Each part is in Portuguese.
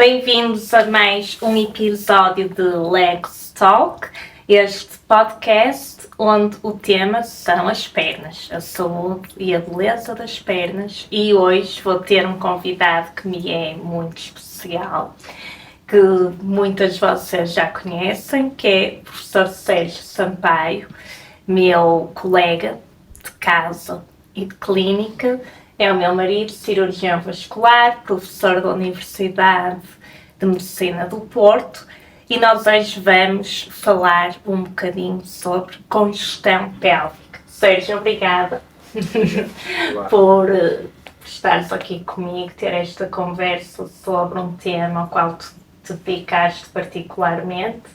Bem-vindos a mais um episódio de Legs Talk, este podcast onde o tema são as pernas, a saúde e a beleza das pernas, e hoje vou ter um convidado que me é muito especial, que muitas de vocês já conhecem, que é o professor Sérgio Sampaio, meu colega de casa e de clínica. É o meu marido, cirurgião vascular, professor da Universidade de Medicina do Porto, e nós hoje vamos falar um bocadinho sobre congestão pélvica. Sérgio, obrigada por estares aqui comigo, ter esta conversa sobre um tema ao qual tu te dedicaste particularmente,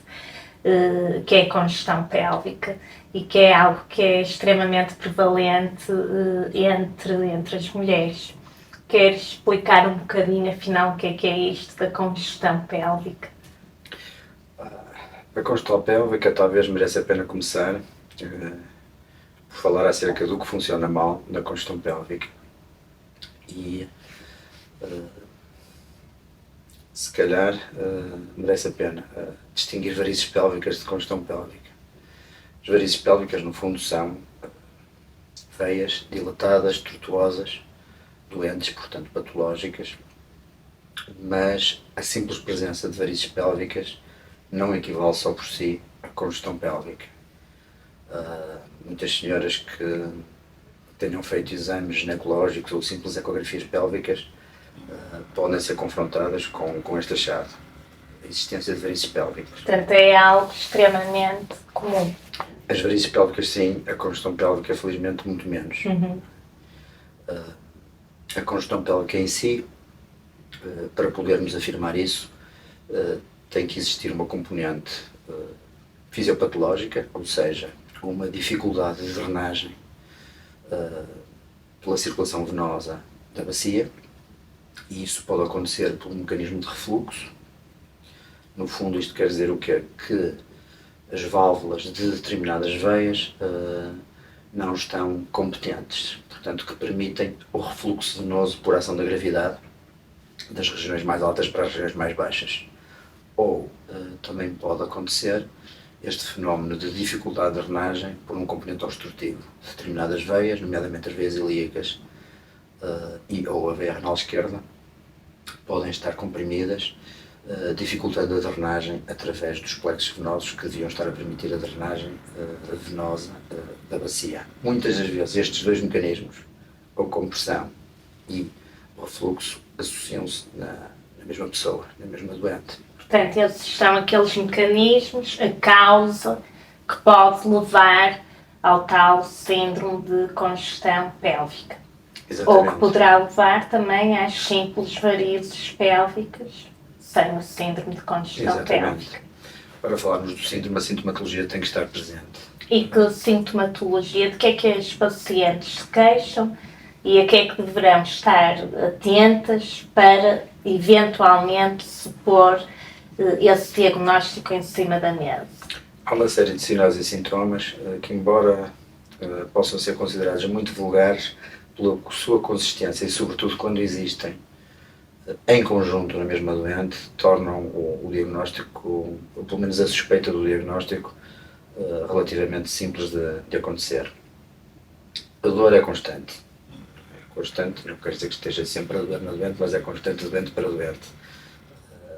que é a congestão pélvica, e que é algo que é extremamente prevalente entre as mulheres. Queres explicar um bocadinho, afinal, o que é isto da congestão pélvica? A congestão pélvica talvez mereça a pena começar por falar acerca do que funciona mal na congestão pélvica. E se calhar merece a pena distinguir varizes pélvicas de congestão pélvica. As varizes pélvicas, no fundo, são veias dilatadas, tortuosas, doentes, portanto patológicas, mas a simples presença de varizes pélvicas não equivale só por si à congestão pélvica. Muitas senhoras que tenham feito exames ginecológicos ou simples ecografias pélvicas podem ser confrontadas com esta chave, a existência de varizes pélvicas. Portanto, é algo extremamente comum. As varizes pélvicas sim, a congestão pélvica felizmente muito menos. A congestão pélvica em si, para podermos afirmar isso, tem que existir uma componente fisiopatológica, ou seja, uma dificuldade de drenagem pela circulação venosa da bacia, e isso pode acontecer por um mecanismo de refluxo. No fundo, isto quer dizer o quê? Que as válvulas de determinadas veias não estão competentes, portanto que permitem o refluxo venoso por ação da gravidade das regiões mais altas para as regiões mais baixas. Ou também pode acontecer este fenómeno de dificuldade de drenagem por um componente obstrutivo. Determinadas veias, nomeadamente as veias ilíacas ou a veia renal esquerda, podem estar comprimidas, dificultando a drenagem através dos plexos venosos que deviam estar a permitir a drenagem venosa da bacia. Muitas das vezes estes dois mecanismos, a compressão e o refluxo, associam-se na mesma pessoa, na mesma doente. Portanto, esses são aqueles mecanismos, a causa que pode levar ao tal síndrome de congestão pélvica. Exatamente. Ou que poderá levar também às simples varizes pélvicas, sem o síndrome de congestão pélvica. Para falarmos do síndrome, a sintomatologia tem que estar presente. E que sintomatologia, de que é que as pacientes se queixam e a que é que deverão estar atentas para eventualmente se pôr esse diagnóstico em cima da mesa? Há uma série de sinais e sintomas que, embora possam ser considerados muito vulgares pela sua consistência e sobretudo quando existem em conjunto na mesma doente, tornam o diagnóstico, ou pelo menos a suspeita do diagnóstico, relativamente simples de acontecer. A dor é constante. Constante, não quer dizer que esteja sempre a doer na doente, mas é constante de doente para doente.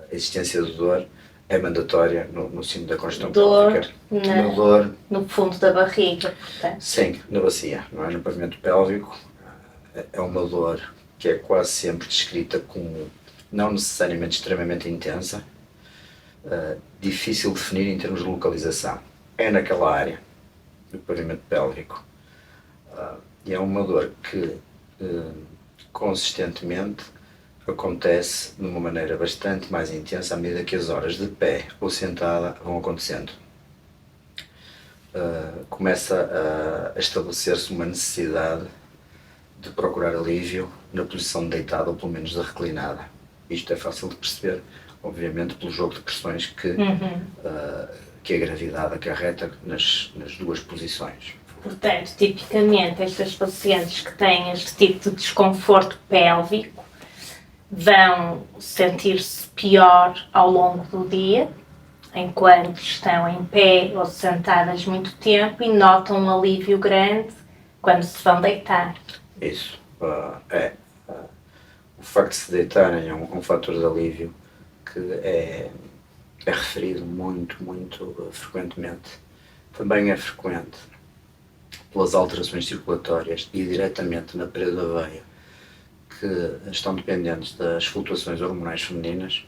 A existência de dor é mandatória no sino da congestão pélvica. Dor no fundo da barriga, portanto. Sim, na bacia, não é? No pavimento pélvico. É uma dor que é quase sempre descrita como não necessariamente extremamente intensa, difícil de definir em termos de localização. É naquela área do pavimento pélvico. E é uma dor que consistentemente acontece de uma maneira bastante mais intensa à medida que as horas de pé ou sentada vão acontecendo. Começa a estabelecer-se uma necessidade de procurar alívio na posição de deitada ou pelo menos de reclinada. Isto é fácil de perceber, obviamente, pelo jogo de pressões que a gravidade acarreta nas duas posições. Portanto, tipicamente, estas pacientes que têm este tipo de desconforto pélvico vão sentir-se pior ao longo do dia, enquanto estão em pé ou sentadas muito tempo e notam um alívio grande quando se vão deitar. Isso. O facto de se deitarem é um fator de alívio que é referido muito frequentemente. Também é frequente pelas alterações circulatórias e diretamente na parede da veia, que estão dependentes das flutuações hormonais femininas.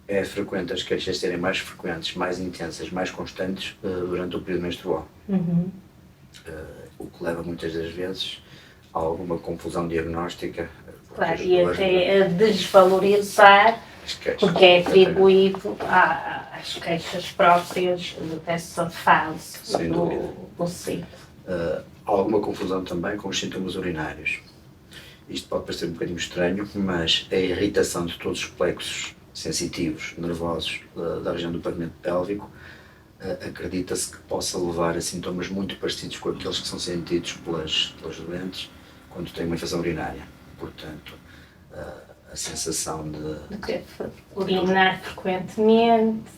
É frequente as queixas serem mais frequentes, mais intensas, mais constantes durante o período menstrual. O que leva muitas das vezes a alguma confusão diagnóstica. Claro, e até a desvalorizar, porque é atribuído às queixas próprias dessa fase do ciclo. Há alguma confusão também com os sintomas urinários. Isto pode parecer um bocadinho estranho, mas a irritação de todos os plexos sensitivos, nervosos da região do pavimento pélvico, acredita-se que possa levar a sintomas muito parecidos com aqueles que são sentidos pelas doentes quando têm uma infecção urinária. Portanto, a sensação de urinar frequentemente,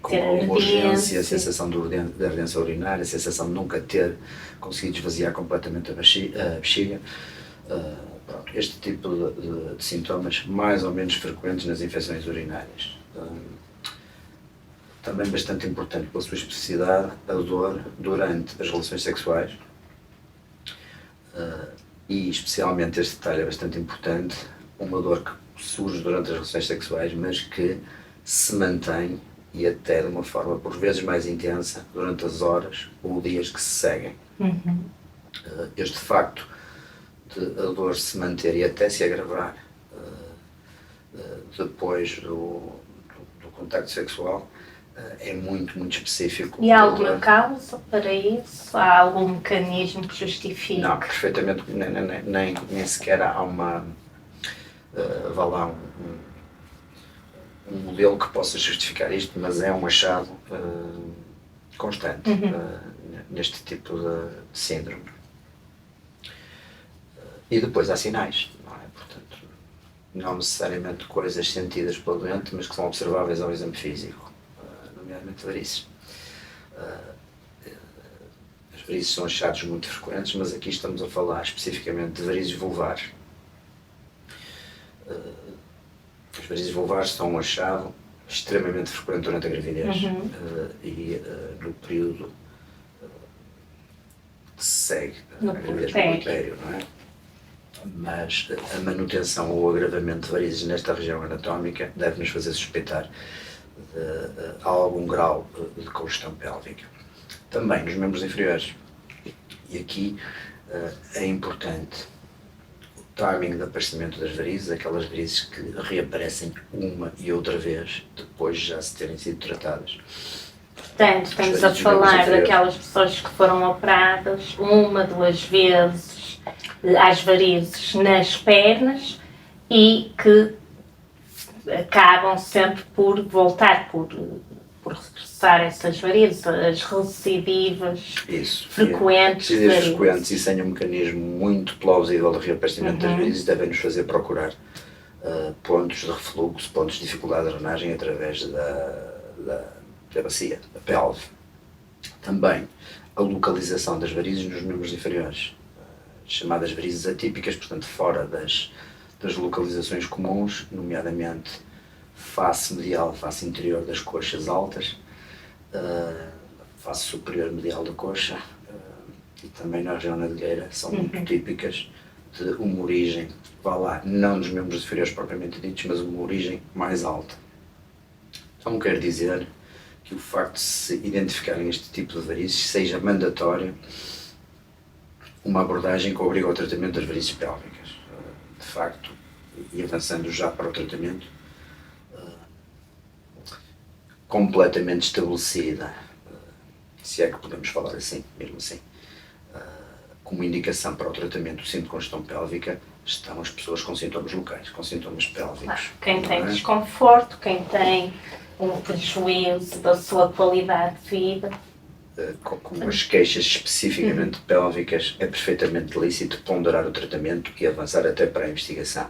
com uma urgência, a sensação de ardência urinária, a sensação de nunca ter conseguido esvaziar completamente a bexiga. Pronto, este tipo de sintomas mais ou menos frequentes nas infecções urinárias. Também bastante importante pela sua especificidade, a dor durante as relações sexuais. E especialmente este detalhe é bastante importante, uma dor que surge durante as relações sexuais, mas que se mantém e até de uma forma por vezes mais intensa durante as horas ou dias que se seguem. Este facto de a dor se manter e até se agravar depois do contacto sexual é muito específico. E há alguma causa para isso? Há algum mecanismo que justifique? Não, perfeitamente, nem sequer há uma, vá lá, um modelo que possa justificar isto, mas é um achado constante neste tipo de síndrome. E depois há sinais, não é? Portanto, não necessariamente coisas sentidas pelo doente, mas que são observáveis ao exame físico, nomeadamente varizes. As varizes são achados muito frequentes, mas aqui estamos a falar especificamente de varizes vulvares. As varizes vulvares são um achado extremamente frequente durante a gravidez e no período que se segue a gravidez no puerpério, não é? Mas a manutenção ou o agravamento de varizes nesta região anatómica deve nos fazer suspeitar de algum grau de congestão pélvica. Também nos membros inferiores. E aqui é importante o timing de aparecimento das varizes, aquelas varizes que reaparecem uma e outra vez depois de já se terem sido tratadas. Portanto, estamos a falar daquelas pessoas que foram operadas 1, 2 vezes às varizes nas pernas e que acabam sempre por voltar, por regressar essas varizes, as recidivas frequentes. Recidivas frequentes e sem um mecanismo muito plausível de reaparecimento das varizes devem nos fazer procurar pontos de refluxo, pontos de dificuldade de drenagem através da bacia, da pelve. Também a localização das varizes nos membros inferiores, chamadas varizes atípicas, portanto fora das localizações comuns, nomeadamente face medial, face interior das coxas altas, face superior medial da coxa e também na região nadelheira, são muito típicas de uma origem, vá lá, não nos membros inferiores propriamente ditos, mas uma origem mais alta. Então quer dizer que o facto de se identificarem este tipo de varizes seja mandatório uma abordagem que obriga ao tratamento das varizes pélvicas. De facto, e avançando já para o tratamento, completamente estabelecida, se é que podemos falar assim, mesmo assim, como indicação para o tratamento do síndrome de congestão pélvica, estão as pessoas com sintomas locais, com sintomas pélvicos. Quem tem desconforto, quem tem um prejuízo da sua qualidade de vida. Com as queixas especificamente pélvicas, é perfeitamente lícito ponderar o tratamento e avançar até para a investigação.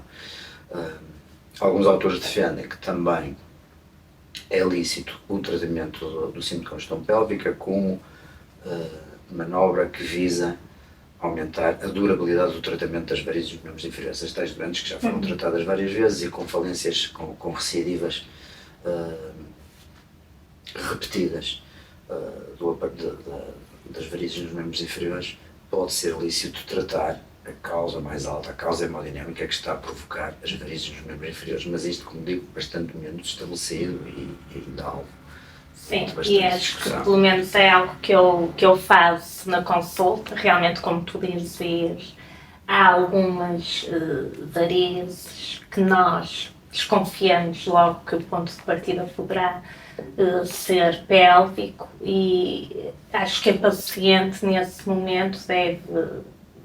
Alguns autores defendem que também é lícito o tratamento do síndrome de congestão pélvica como manobra que visa aumentar a durabilidade do tratamento das varizes dos membros inferiores, as tais doentes que já foram tratadas várias vezes e com falências, com recidivas repetidas das varizes nos membros inferiores. Pode ser lícito tratar a causa mais alta, a causa hemodinâmica que está a provocar as varizes nos membros inferiores, mas isto, como digo, bastante menos estabelecido e ainda algo. Sim, e acho que pelo menos é algo que eu faço na consulta. Realmente, como tu dizes, há algumas varizes que nós desconfiamos logo que o ponto de partida poderá ser pélvico, e acho que a paciente nesse momento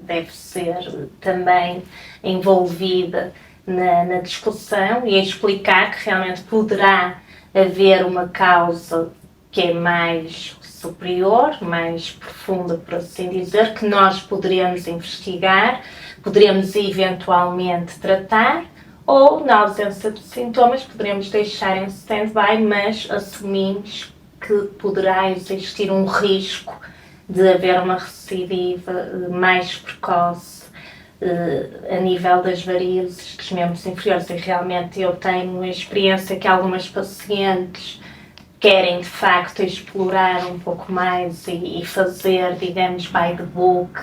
deve ser também envolvida na discussão e explicar que realmente poderá haver uma causa que é mais superior, mais profunda, por assim dizer, que nós poderemos investigar, poderemos eventualmente tratar, ou, na ausência de sintomas, poderemos deixar em stand-by, mas assumimos que poderá existir um risco de haver uma recidiva mais precoce a nível das varizes dos membros inferiores. E realmente eu tenho a experiência que algumas pacientes querem de facto explorar um pouco mais e fazer, digamos, by the book.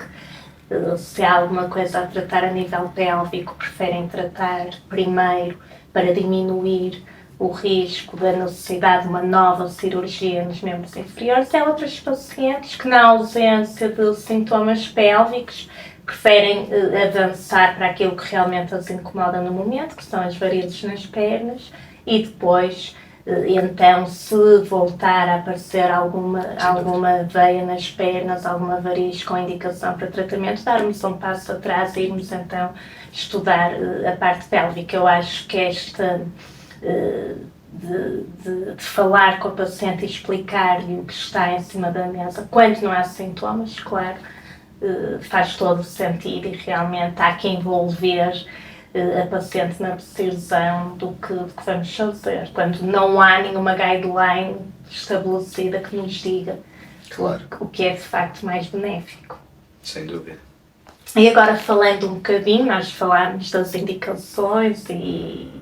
Se há alguma coisa a tratar a nível pélvico, preferem tratar primeiro para diminuir o risco da necessidade de uma nova cirurgia nos membros inferiores. Há outras pacientes que, na ausência de sintomas pélvicos, preferem avançar para aquilo que realmente as incomoda no momento, que são as varizes nas pernas, e depois, então, se voltar a aparecer alguma veia nas pernas, alguma variz com indicação para tratamento, darmos um passo atrás e irmos então estudar a parte pélvica. Eu acho que esta de falar com a paciente e explicar-lhe o que está em cima da mesa, quando não há sintomas, claro, faz todo o sentido, e realmente há que envolver a paciente na decisão do que vamos fazer, quando não há nenhuma guideline estabelecida que nos diga o que é de facto mais benéfico. Sem dúvida. E agora, falando um bocadinho, nós falámos das indicações e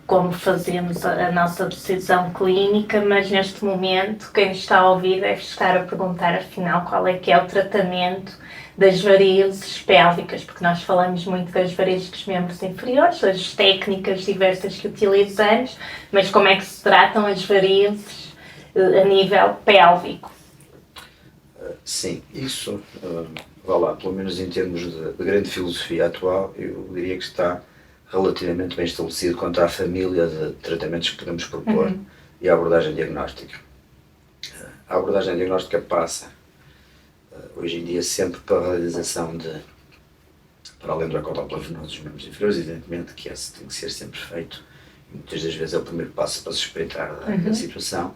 como fazemos a nossa decisão clínica, mas neste momento quem está a ouvir deve estar a perguntar afinal qual é que é o tratamento das varizes pélvicas, porque nós falamos muito das varizes dos membros inferiores, das técnicas diversas que utilizamos, mas como é que se tratam as varizes a nível pélvico? Sim, isso, vá lá, pelo menos em termos de grande filosofia atual, eu diria que está relativamente bem estabelecido quanto à família de tratamentos que podemos propor e a abordagem diagnóstica. A abordagem diagnóstica passa, hoje em dia, sempre para a realização para além do ecodópler venoso dos membros inferiores, evidentemente que esse tem que ser sempre feito, e muitas das vezes é o primeiro passo para se espreitar da situação.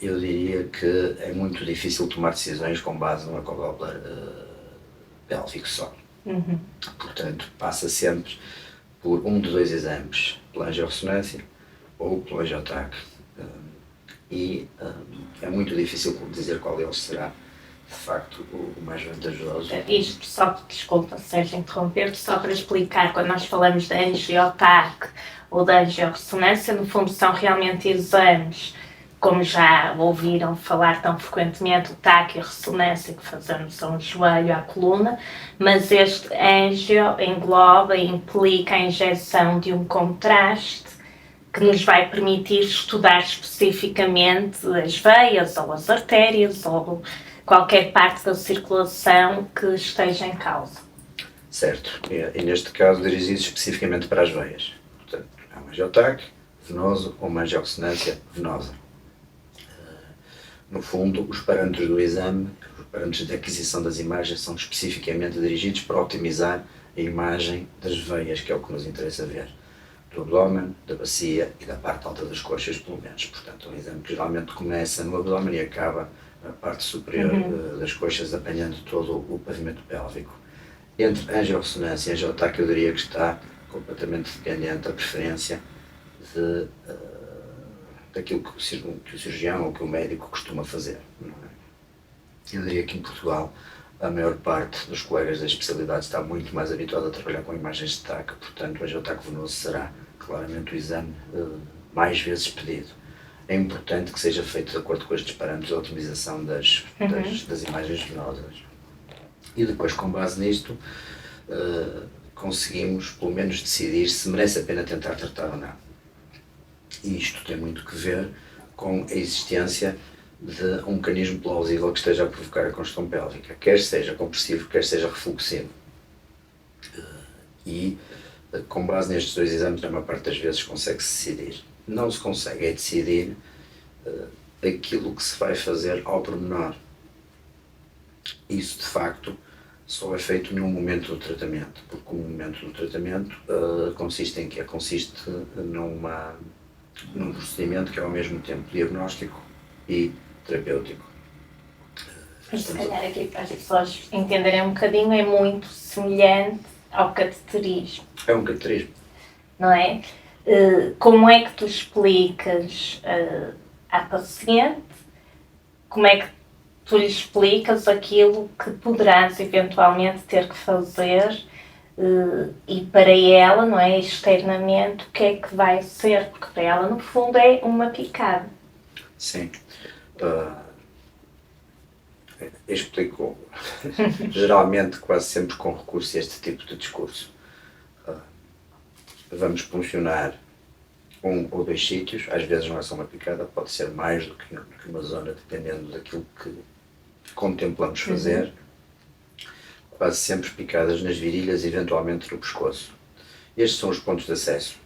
Eu diria que é muito difícil tomar decisões com base no ecodópler pélvico só. Portanto, passa sempre por um de dois exames, pela angiorressonância ou pelo angiotaque. E é muito difícil dizer qual deles será, de facto, o mais vantajoso. Isto só, desculpa, Sérgio, interromper-te, só para explicar, quando nós falamos de angiotaque ou da angiorressonância, no fundo são realmente exames, como já ouviram falar tão frequentemente, o TAC e a ressonância que fazemos ao joelho, à coluna, mas este angio engloba e implica a injeção de um contraste que nos vai permitir estudar especificamente as veias ou as artérias ou qualquer parte da circulação que esteja em causa. Certo, e neste caso dirigido especificamente para as veias. Portanto, é um angiotaque venoso ou uma angiorressonância venosa. No fundo, os parâmetros do exame, os parâmetros de aquisição das imagens são especificamente dirigidos para otimizar a imagem das veias, que é o que nos interessa ver, do abdômen, da bacia e da parte alta das coxas, pelo menos. Portanto, é um exame que geralmente começa no abdômen e acaba na parte superior das coxas, apanhando todo o pavimento pélvico. Entre angiorressonância e angiotaque, eu diria que está completamente dependente da preferência daquilo que o cirurgião ou que o médico costuma fazer. Não é? Eu diria que em Portugal a maior parte dos colegas da especialidade está muito mais habituada a trabalhar com imagens de TAC, portanto hoje o TAC venoso será claramente o exame mais vezes pedido. É importante que seja feito de acordo com estes parâmetros de otimização das imagens venosas. E depois, com base nisto, conseguimos pelo menos decidir se merece a pena tentar tratar ou não. E isto tem muito que ver com a existência de um mecanismo plausível que esteja a provocar a congestão pélvica, quer seja compressivo, quer seja refluxivo. E com base nestes dois exames, na maior parte das vezes consegue-se decidir. Não se consegue decidir aquilo que se vai fazer ao pormenor. Isso, de facto, só é feito num momento do tratamento, porque o momento do tratamento consiste em quê? Consiste num procedimento que é ao mesmo tempo diagnóstico e terapêutico. E se calhar aqui para as pessoas entenderem um bocadinho, é muito semelhante ao cateterismo. É um cateterismo. Não é? Como é que tu explicas à paciente, como é que tu lhe explicas aquilo que poderás eventualmente ter que fazer e para ela, não é, externamente, o que é que vai ser, porque para ela no fundo é uma picada. Sim. Explico geralmente quase sempre com recurso a este tipo de discurso. Vamos funcionar um ou dois sítios, às vezes não é só uma picada, pode ser mais do que uma zona, dependendo daquilo que contemplamos fazer. Quase sempre picadas nas virilhas e eventualmente no pescoço. Estes são os pontos de acesso.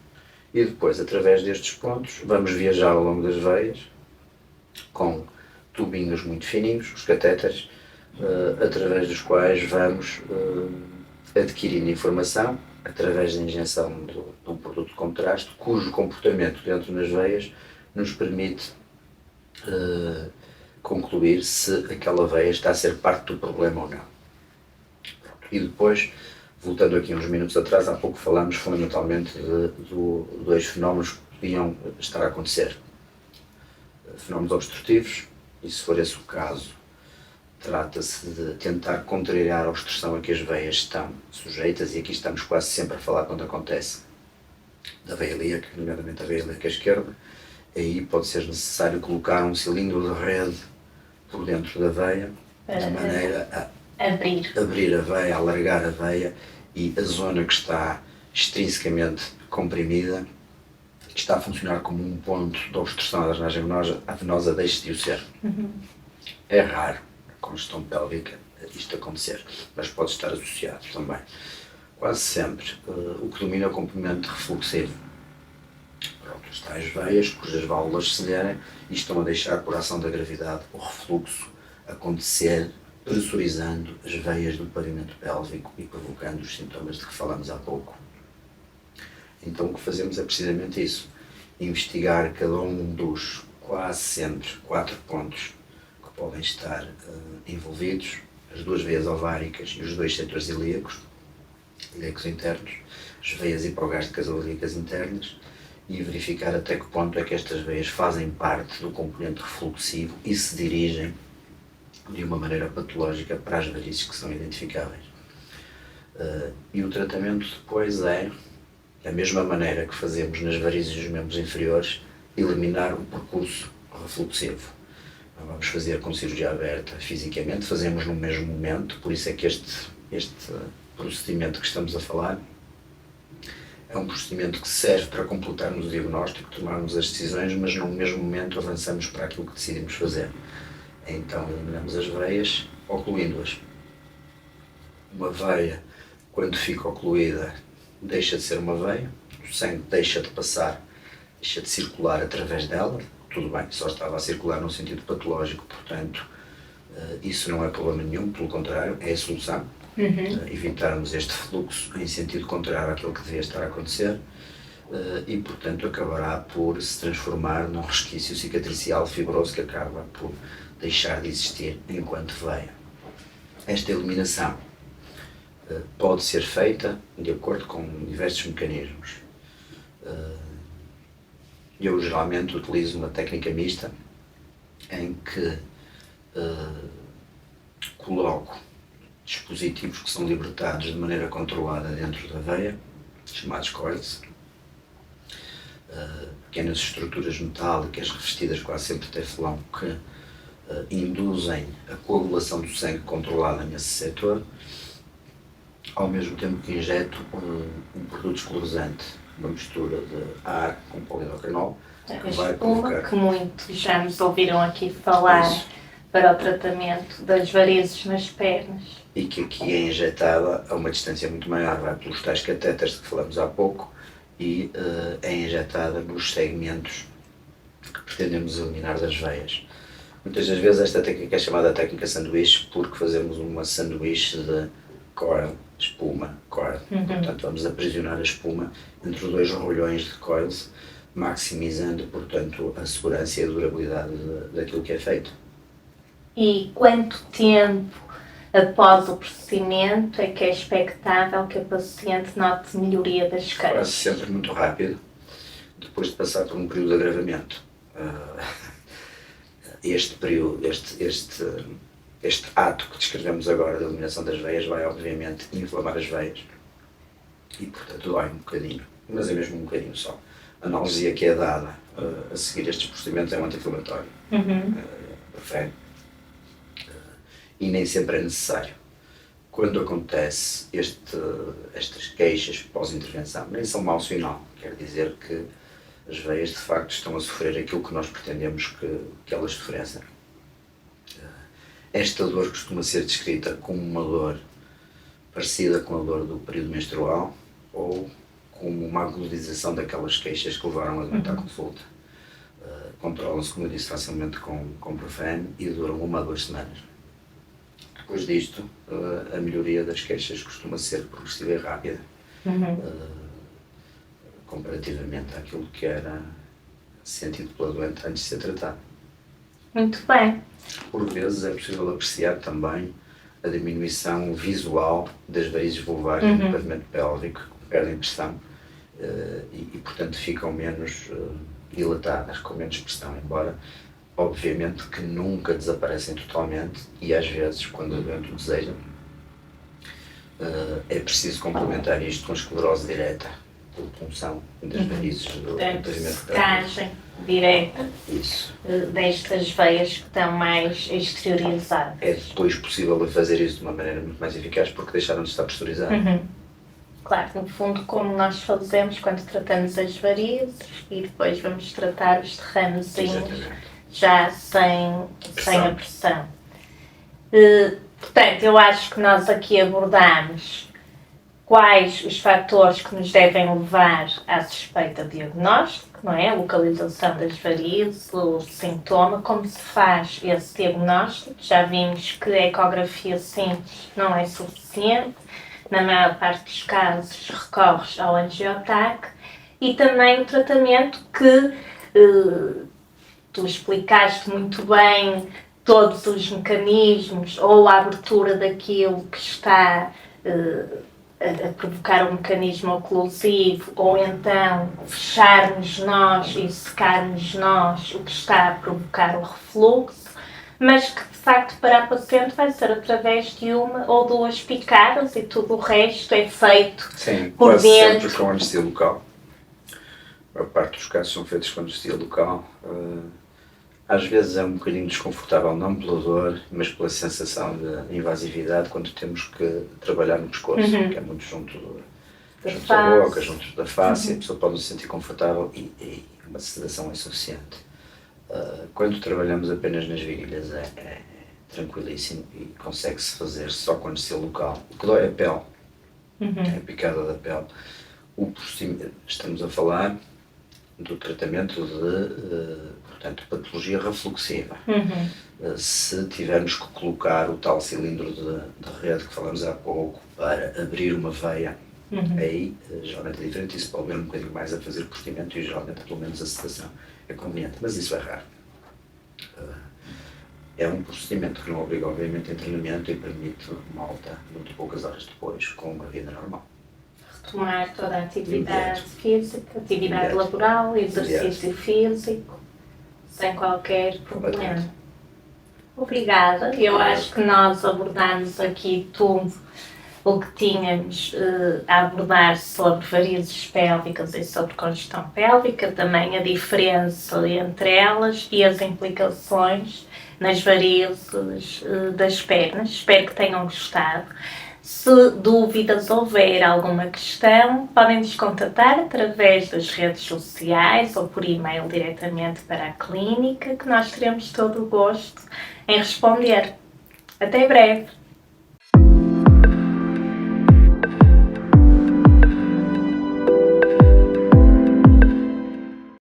E depois, através destes pontos, vamos viajar ao longo das veias com tubinhos muito fininhos, os catéteres, através dos quais vamos adquirindo informação através da injeção de um produto de contraste, cujo comportamento dentro das veias nos permite concluir se aquela veia está a ser parte do problema ou não. E depois, voltando aqui uns minutos atrás, há pouco falámos fundamentalmente de dois fenómenos que podiam estar a acontecer. Fenómenos obstrutivos, e se for esse o caso, trata-se de tentar contrariar a obstrução a que as veias estão sujeitas, e aqui estamos quase sempre a falar quando acontece da veia ilíaca, nomeadamente a veia ilíaca esquerda. Aí pode ser necessário colocar um cilindro de rede por dentro da veia, de maneira a abrir a veia, alargar a veia, e a zona que está extrinsecamente comprimida, que está a funcionar como um ponto de obstrução da drenagem venosa, deixe de o ser. É raro a congestão pélvica isto acontecer, mas pode estar associado também. Quase sempre o que domina é o componente refluxivo. Pronto, as tais veias cujas válvulas cederem e estão a deixar, por ação da gravidade, o refluxo acontecer, pressurizando as veias do pavimento pélvico e provocando os sintomas de que falamos há pouco. Então o que fazemos é precisamente isso, investigar cada um dos quase sempre 4 pontos que podem estar envolvidos, as 2 veias ováricas e os 2 centros ilíacos internos, as veias hipogástricas ou ilíacas internas, e verificar até que ponto é que estas veias fazem parte do componente refluxivo e se dirigem de uma maneira patológica para as varizes que são identificáveis. E o tratamento depois é, da mesma maneira que fazemos nas varizes dos membros inferiores, eliminar o percurso refluxivo. Não vamos fazer com cirurgia aberta fisicamente, fazemos no mesmo momento, por isso é que este procedimento que estamos a falar é um procedimento que serve para completarmos o diagnóstico, tomarmos as decisões, mas no mesmo momento avançamos para aquilo que decidimos fazer. Então eliminamos as veias, ocluindo-as. Uma veia, quando fica ocluída, deixa de ser uma veia, o sangue deixa de passar, deixa de circular através dela. Tudo bem, só estava a circular no sentido patológico, portanto, isso não é problema nenhum, pelo contrário, é a solução. Evitarmos este fluxo em sentido contrário àquilo que devia estar a acontecer, e, portanto, acabará por se transformar num resquício cicatricial fibroso que acaba por deixar de existir enquanto veia. Esta eliminação pode ser feita de acordo com diversos mecanismos. Eu geralmente utilizo uma técnica mista em que coloco dispositivos que são libertados de maneira controlada dentro da veia, chamados coils, pequenas estruturas metálicas revestidas quase sempre de teflão que induzem a coagulação do sangue controlada nesse setor, ao mesmo tempo que injeto um produto esclerosante, uma mistura de ar com polidocanol, que vai provocar... que muitos já nos ouviram aqui falar. Isso. Para o tratamento das varizes nas pernas. E que aqui é injetada a uma distância muito maior, vai pelos tais catéteres de que falamos há pouco, e é injetada nos segmentos que pretendemos eliminar das veias. Muitas das vezes esta técnica é chamada técnica sanduíche porque fazemos uma sanduíche de coil, espuma, coil. Portanto, vamos aprisionar a espuma entre dois rolhões de coils, maximizando, portanto, a segurança e a durabilidade daquilo que é feito. E quanto tempo após o procedimento é que é expectável que a paciente note melhoria das queixas? Quase sempre muito rápido, depois de passar por um período de agravamento. Este período, este ato que descrevemos agora da eliminação das veias vai obviamente inflamar as veias e portanto dói um bocadinho, mas é mesmo um bocadinho só. A analgesia que é dada a seguir estes procedimentos é um anti-inflamatório. Prefere. E nem sempre é necessário. Quando acontece estas queixas pós-intervenção, nem são mau sinal, quer dizer que as veias de facto estão a sofrer aquilo que nós pretendemos que elas sofressem. Esta dor costuma ser descrita como uma dor parecida com a dor do período menstrual ou como uma agudização daquelas queixas que levaram a doente à consulta. Controlam-se, como eu disse, facilmente com Profene e duram 1 a 2 semanas. Depois disto, a melhoria das queixas costuma ser progressiva e rápida, comparativamente àquilo que era sentido pela doente antes de ser tratado. Muito bem. Por vezes é possível apreciar também a diminuição visual das varizes vulvares no pavimento pélvico, que perdem pressão e portanto ficam menos dilatadas, com menos pressão, embora obviamente que nunca desaparecem totalmente e às vezes, quando a doente o deseja, é preciso complementar isto com esclerose direta, por punção das varizes do pavimento pélvico. Secagem direta. Isso. Destas veias que estão mais exteriorizadas. É depois possível fazer isso de uma maneira muito mais eficaz porque deixaram de estar pasteurizadas. Claro, no fundo, como nós fazemos quando tratamos as varizes e depois vamos tratar os derramezinhos já sem a pressão. Portanto, eu acho que nós aqui abordamos quais os fatores que nos devem levar à suspeita de diagnóstico, não é? A localização das varizes, o sintoma, como se faz esse diagnóstico. Já vimos que a ecografia simples não é suficiente. Na maior parte dos casos recorre ao angiotaque e também o tratamento que tu explicaste muito bem, todos os mecanismos ou a abertura daquilo que está a provocar um mecanismo oclusivo ou então fecharmos nós e secarmos nós o que está a provocar o refluxo, mas que de facto para a paciente vai ser através de 1 ou 2 picadas e tudo o resto é feito por quase dentro. Sempre com anestesia local. A parte dos casos são feitos com anestesia local. Às vezes é um bocadinho desconfortável, não pela dor, mas pela sensação de invasividade quando temos que trabalhar no pescoço, que é muito junto da boca, junto da face, a pessoa pode se sentir confortável e uma sedação é suficiente. Quando trabalhamos apenas nas virilhas é tranquilíssimo e consegue-se fazer só com anestesia local. O que dói é a pele, é a picada da pele. Estamos a falar do tratamento de portanto, patologia refluxiva. Se tivermos que colocar o tal cilindro de rede que falamos há pouco para abrir uma veia, aí geralmente é diferente, isso pode levar um bocadinho mais a fazer o procedimento e geralmente pelo menos a sedação é conveniente, mas isso é raro. É um procedimento que não obriga, obviamente, a treinamento e permite uma alta muito poucas horas depois, com uma vida normal. Retomar toda a atividade física, atividade Imediato. laboral, exercício físico, sem qualquer problema. Completamente. Obrigada. Eu acho que nós abordamos aqui tudo o que tínhamos a abordar sobre varizes pélvicas e sobre congestão pélvica, também a diferença entre elas e as implicações nas varizes das pernas. Espero que tenham gostado. Se dúvidas houver alguma questão, podem nos contatar através das redes sociais ou por e-mail diretamente para a clínica, que nós teremos todo o gosto em responder. Até breve!